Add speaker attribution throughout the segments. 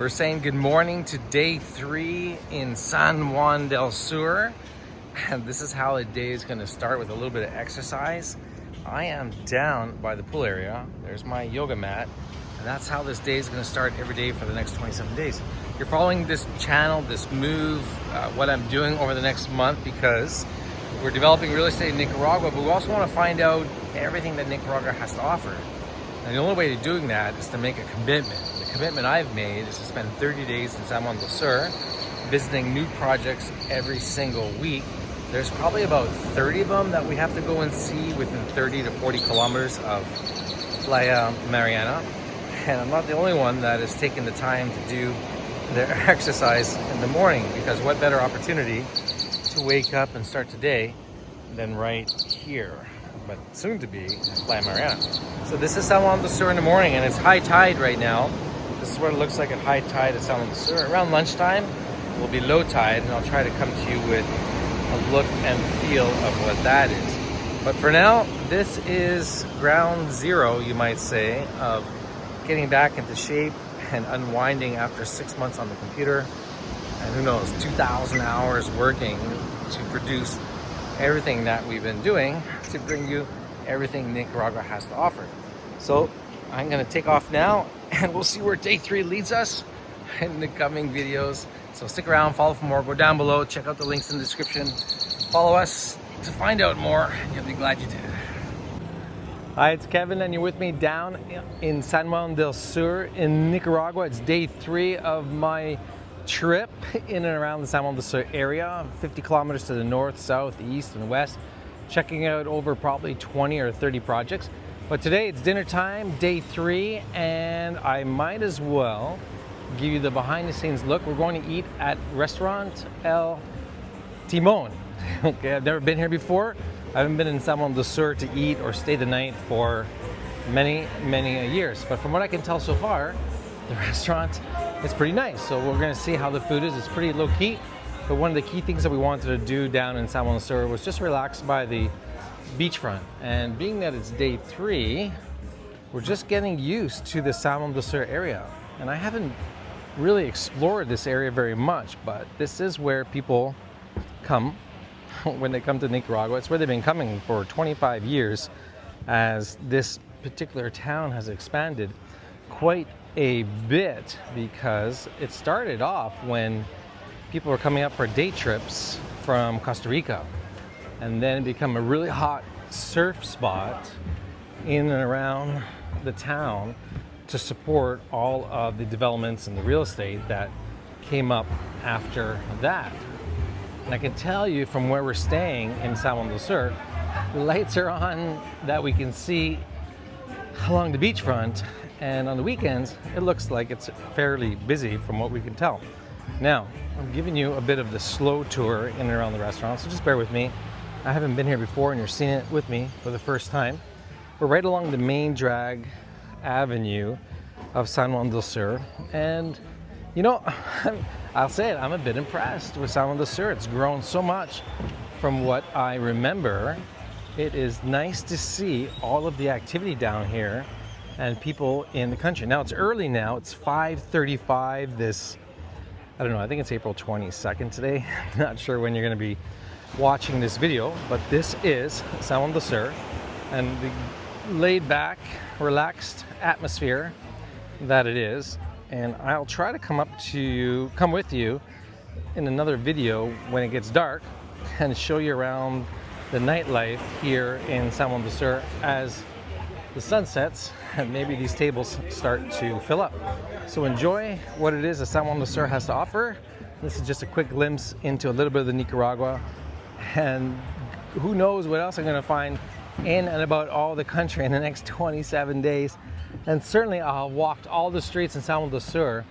Speaker 1: We're saying good morning to day 3 in San Juan del Sur. And this is how a day is going to start, with a little bit of exercise. I am down by the pool area. There's my yoga mat. And that's how this day is going to start every day for the next 27 days. You're following this channel, this move, what I'm doing over the next month, because we're developing real estate in Nicaragua, but we also want to find out everything that Nicaragua has to offer. And the only way to doing that is to make a commitment. The commitment I've made is to spend 30 days in San Juan del Sur, visiting new projects every single week. There's probably about 30 of them that we have to go and see within 30 to 40 kilometers of Playa, Mariana. And I'm not the only one that is taking the time to do their exercise in the morning, because what better opportunity to wake up and start today than right here, but soon to be Playa Mariana. So this is San Juan del Sur in the morning, and it's high tide right now. This is what it looks like at high tide at San Juan del Sur. Around lunchtime will be low tide, and I'll try to come to you with a look and feel of what that is. But for now, this is ground zero, you might say, of getting back into shape and unwinding after 6 months on the computer. And who knows, 2,000 hours working to produce everything that we've been doing to bring you everything Nicaragua has to offer. So I'm gonna take off now, and we'll see where day 3 leads us in the coming videos. So stick around, follow for more, go down below, check out the links in the description. Follow us to find out more. You'll be glad you did. Hi, it's Kevin, and you're with me down in San Juan del Sur in Nicaragua. It's day 3 of my trip in and around the San Juan del Sur area, 50 kilometers to the north, south, east, and west, checking out over probably 20 or 30 projects. But today it's dinner time, day 3, and I might as well give you the behind the scenes look. We're going to eat at Restaurant El Timon. Okay, I've never been here before. I haven't been in San Juan del Sur to eat or stay the night for many years. But from what I can tell so far, the restaurant is pretty nice. So we're gonna see how the food is. It's pretty low key. But one of the key things that we wanted to do down in San Juan del Sur was just relax by the beachfront. And being that it's day 3, we're just getting used to the San Juan del Sur area. And I haven't really explored this area very much, but this is where people come when they come to Nicaragua. It's where they've been coming for 25 years, as this particular town has expanded quite a bit, because it started off when people were coming up for day trips from Costa Rica, and then it became a really hot surf spot in and around the town to support all of the developments and the real estate that came up after that. And I can tell you from where we're staying in San Juan del Sur, the lights are on that we can see along the beachfront, and on the weekends it looks like it's fairly busy from what we can tell. Now, I'm giving you a bit of the slow tour in and around the restaurant, so just bear with me. I haven't been here before, and you're seeing it with me for the first time. We're right along the main drag avenue of San Juan del Sur, and you know, I'll say it, I'm a bit impressed with San Juan del Sur. It's grown so much from what I remember. It is nice to see all of the activity down here and people in the country. Now it's early now, it's 5:35 this, I don't know, I think it's April 22nd today. Not sure when you're gonna be watching this video, but this is San Juan del Sur, and the laid back, relaxed atmosphere that it is. And I'll try to come with you in another video when it gets dark and show you around the nightlife here in San Juan del Sur as the sun sets and maybe these tables start to fill up. So enjoy what it is that San Juan del Sur has to offer. This is just a quick glimpse into a little bit of the Nicaragua, and who knows what else I'm gonna find in and about all the country in the next 27 days. And certainly I'll have walked all the streets in San Juan del Sur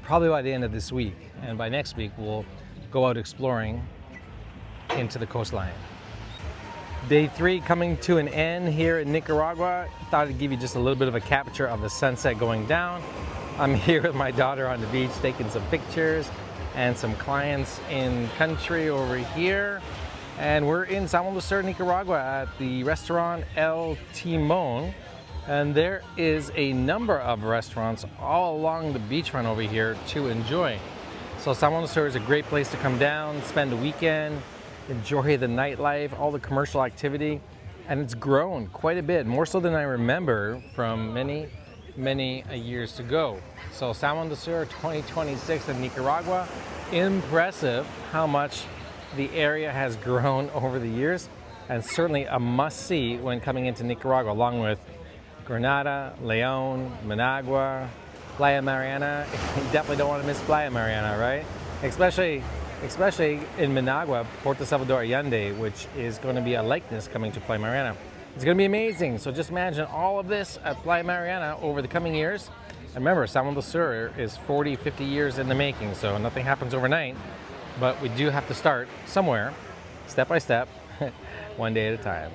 Speaker 1: probably by the end of this week. And by next week, we'll go out exploring into the coastline. Day 3 coming to an end here in Nicaragua. I thought I'd give you just a little bit of a capture of the sunset going down. I'm here with my daughter on the beach taking some pictures, and some clients in country over here. And we're in San Juan del Sur, Nicaragua at the Restaurant El Timon. And there is a number of restaurants all along the beachfront over here to enjoy. So San Juan del Sur is a great place to come down, spend a weekend, enjoy the nightlife, all the commercial activity. And it's grown quite a bit, more so than I remember from many years ago. So San Juan del Sur 2026 in Nicaragua, impressive how much the area has grown over the years, and certainly a must-see when coming into Nicaragua, along with Granada, Leon, Managua, Playa Mariana. You definitely don't want to miss Playa Mariana, right? Especially in Managua, Puerto Salvador Allende, which is going to be a likeness coming to Playa Mariana. It's going to be amazing. So just imagine all of this at Playa Mariana over the coming years. And remember, San Juan del Sur is 40, 50 years in the making, so nothing happens overnight. But we do have to start somewhere, step by step, one day at a time.